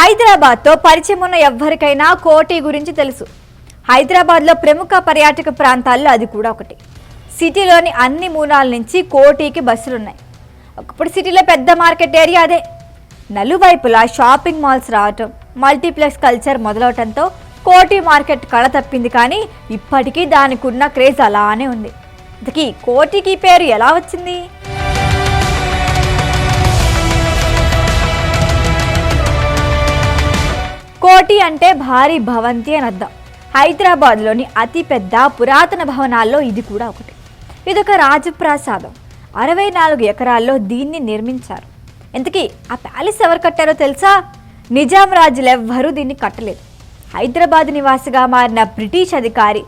హైదరాబాద్తో పరిచయం ఉన్న ఎవ్వరికైనా కోటి గురించి తెలుసు. హైదరాబాద్లో ప్రముఖ పర్యాటక ప్రాంతాల్లో అది కూడా ఒకటి. సిటీలోని అన్ని మూలాల నుంచి కోటికి బస్సులున్నాయి. ఒకప్పుడు సిటీలో పెద్ద మార్కెట్ ఏరియా అదే. నలువైపులా షాపింగ్ మాల్స్ రావటం, మల్టీప్లెక్స్ కల్చర్ మొదలవటంతో కోటి మార్కెట్ కళ తప్పింది. కానీ ఇప్పటికీ దానికి ఉన్న క్రేజ్ అలానే ఉంది. ఇంతకీ కోటికి పేరు ఎలా వచ్చింది? కోటి అంటే భారీ భవంతి అని అర్థం. హైదరాబాద్లోని అతిపెద్ద పురాతన భవనాల్లో ఇది కూడా ఒకటి. ఇదొక రాజప్రాసాదం. 64 ఎకరాల్లో దీన్ని నిర్మించారు. ఇంతకీ ఆ ప్యాలెస్ ఎవరు కట్టారో తెలుసా? నిజాం రాజులు ఎవ్వరూ దీన్ని కట్టలేదు. హైదరాబాద్ నివాసిగా మారిన బ్రిటిష్ అధికారి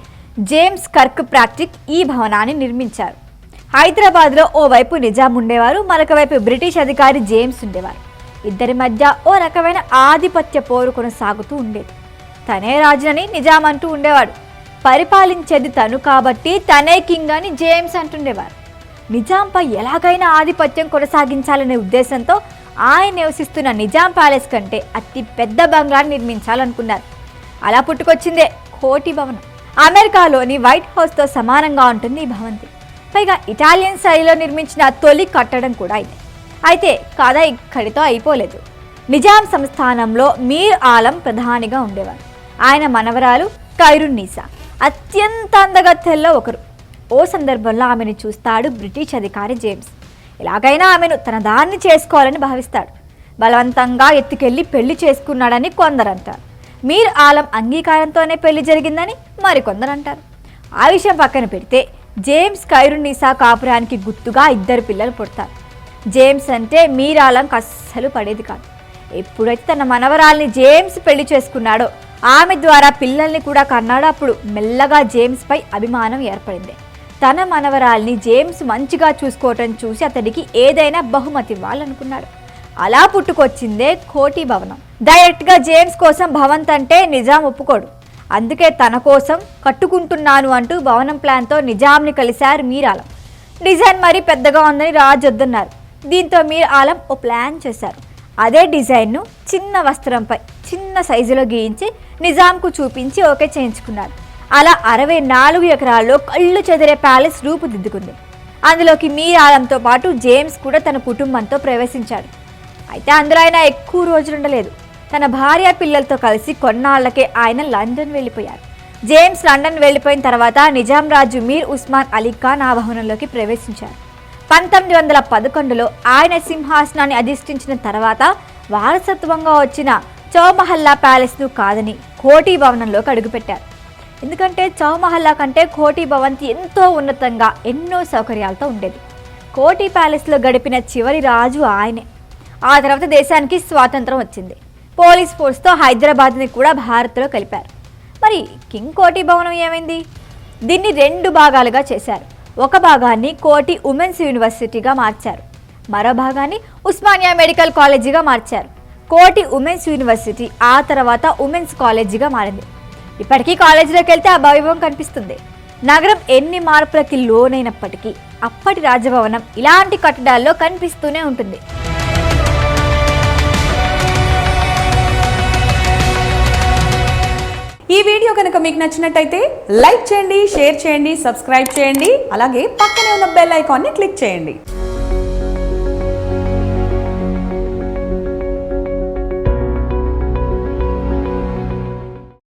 జేమ్స్ కర్క్ ప్రాక్టిక్ ఈ భవనాన్ని నిర్మించారు. హైదరాబాద్లో ఓవైపు నిజాం ఉండేవారు, మరొక వైపు బ్రిటిష్ అధికారి జేమ్స్ ఉండేవారు. ఇద్దరి మధ్య ఓ రకమైన ఆధిపత్య పోరు కొనసాగుతూ ఉండేది. తనే రాజునని నిజాం అంటూ ఉండేవాడు. పరిపాలించేది తను కాబట్టి తనే కింగ్ అని జేమ్స్ అంటుండేవారు. నిజాంపై ఎలాగైనా ఆధిపత్యం కొనసాగించాలనే ఉద్దేశంతో ఆయన నివసిస్తున్న నిజాం ప్యాలెస్ కంటే అతి పెద్ద బంగ్లాని నిర్మించాలనుకున్నారు. అలా పుట్టుకొచ్చిందే కోటి భవనం. అమెరికాలోని వైట్ హౌస్తో సమానంగా ఉంటుంది ఈ భవంతి. పైగా ఇటాలియన్ శైలిలో నిర్మించిన తొలి కట్టడం కూడా ఇదే. అయితే కథ ఇక్కడితో అయిపోలేదు. నిజాం సంస్థానంలో మీర్ ఆలం ప్రధానిగా ఉండేవారు. ఆయన మనవరాలు ఖైరున్నీసా అత్యంత అందగత్తెల్లో ఒకరు. ఓ సందర్భంలో ఆమెను చూస్తాడు బ్రిటిష్ అధికారి జేమ్స్. ఎలాగైనా ఆమెను తన దాన్ని చేసుకోవాలని భావిస్తాడు. బలవంతంగా ఎత్తుకెళ్లి పెళ్లి చేసుకున్నాడని కొందరంటారు. మీర్ ఆలం అంగీకారంతోనే పెళ్లి జరిగిందని మరికొందరు అంటారు. ఆ విషయం పక్కన పెడితే జేమ్స్ ఖైరున్నీసా కాపురానికి గుర్తుగా 2 పిల్లలు పుడతారు. జేమ్స్ అంటే మీర్ ఆలంకి అస్సలు పడేది కాదు. ఎప్పుడైతే తన మనవరాల్ని జేమ్స్ పెళ్లి చేసుకున్నాడో, ఆమె ద్వారా పిల్లల్ని కూడా కన్నాడో, అప్పుడు మెల్లగా జేమ్స్ పై అభిమానం ఏర్పడింది. తన మనవరాల్ని జేమ్స్ మంచిగా చూసుకోవటం చూసి అతడికి ఏదైనా బహుమతి ఇవ్వాలనుకున్నాడు. అలా పుట్టుకొచ్చిందే కోటి భవనం. డైరెక్ట్గా జేమ్స్ కోసం భవంత్ అంటే నిజాం ఒప్పుకోడు. అందుకే తన కోసం కట్టుకుంటున్నాను అంటూ భవనం ప్లాన్తో నిజాంని కలిశారు మీర్ ఆలం. డిజైన్ మరీ పెద్దగా ఉందని రాజు వద్దన్నారు. దీంతో మీర్ ఆలం ఓ ప్లాన్ చేశారు. అదే డిజైన్ను చిన్న వస్త్రంపై చిన్న సైజులో గీయించి నిజాంకు చూపించి ఓకే చేయించుకున్నారు. అలా 64 ఎకరాల్లో కళ్ళు చెదిరే ప్యాలెస్ రూపుదిద్దుకుంది. అందులోకి మీర్ ఆలంతో పాటు జేమ్స్ కూడా తన కుటుంబంతో ప్రవేశించాడు. అయితే అందులో ఆయన ఎక్కువ రోజులు ఉండలేదు. తన భార్య పిల్లలతో కలిసి కొన్నాళ్లకే ఆయన లండన్ వెళ్ళిపోయారు. జేమ్స్ లండన్ వెళ్ళిపోయిన తర్వాత నిజాం రాజు మీర్ ఉస్మాన్ అలీ ఖాన్ ఆ భవనంలోకి ప్రవేశించారు. 1911లో ఆయన సింహాసనాన్ని అధిష్ఠించిన తర్వాత వారసత్వంగా వచ్చిన చౌమహల్లా ప్యాలెస్ను కాదని కోటి భవనంలోకి అడుగుపెట్టారు. ఎందుకంటే చౌమహల్లా కంటే కోటి భవంతి ఎంతో ఉన్నతంగా ఎన్నో సౌకర్యాలతో ఉండేది. కోటి ప్యాలెస్లో గడిపిన చివరి రాజు ఆయనే. ఆ తర్వాత దేశానికి స్వాతంత్రం వచ్చింది. పోలీస్ ఫోర్స్తో హైదరాబాద్ని కూడా భారత్లో కలిపారు. మరి కింగ్ కోటి భవనం ఏమైంది? దీన్ని 2 భాగాలుగా చేశారు. ఒక భాగాన్ని కోటి ఉమెన్స్ యూనివర్సిటీగా మార్చారు, మరో భాగాన్ని ఉస్మానియా మెడికల్ కాలేజీగా మార్చారు. కోటి ఉమెన్స్ యూనివర్సిటీ ఆ తర్వాత ఉమెన్స్ కాలేజీగా మారింది. ఇప్పటికీ కాలేజీలోకి వెళ్తే ఆ వైభవం కనిపిస్తుంది. నగరం ఎన్ని మార్పులకి లోనైనప్పటికీ అప్పటి రాజభవనం ఇలాంటి కట్టడాల్లో కనిపిస్తూనే ఉంటుంది. ఈ వీడియో కనుక మీకు నచ్చినట్టయితే లైక్ చేయండి, షేర్ చేయండి, సబ్స్క్రైబ్ చేయండి. అలాగే పక్కనే ఉన్న బెల్ ఐకాన్ని క్లిక్ చేయండి.